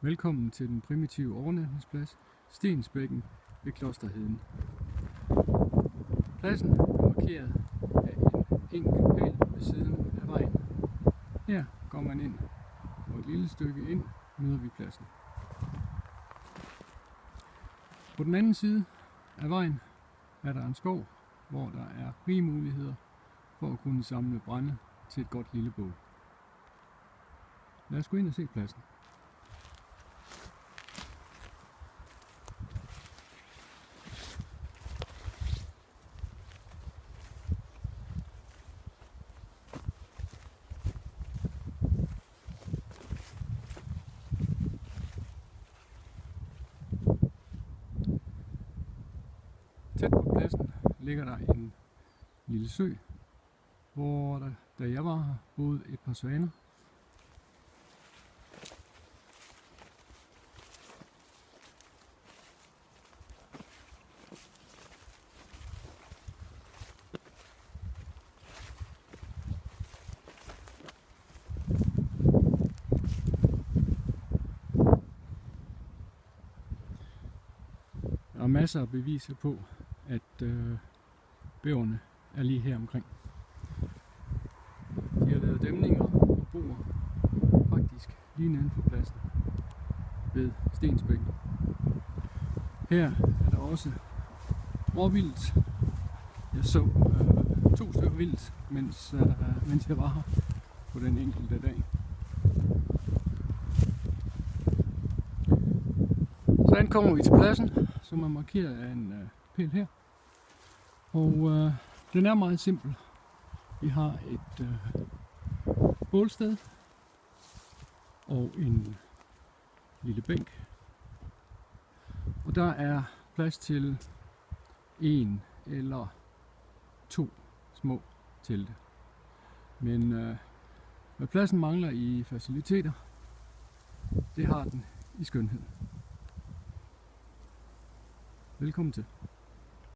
Velkommen til den primitive overnatningsplads Stensbækken ved Klosterheden. Pladsen er markeret af en enkelt pæl ved siden af vejen. Her går man ind, og et lille stykke ind møder vi pladsen. På den anden side af vejen er der en skov, hvor der er rige muligheder for at kunne samle brænde til et godt lille bål. Lad os gå ind og se pladsen. Tæt på pladsen ligger der en lille sø, hvor der, da jeg var her, boede et par svaner. Der er masser af beviser på, at bæverne er lige her omkring. De har lavet dæmninger og broer faktisk lige neden for pladsen ved Stensbækken. Her er der også råvildt. Jeg så 2 stykker vildt, mens jeg var her på den enkelte dag. Så ankommer vi til pladsen, som er markeret af en pæl her. Og den er meget simpel. Vi har et bålsted og en lille bænk. Og der er plads til 1 eller 2 små telte. Men hvad pladsen mangler i faciliteter, det har den i skønhed. Velkommen til.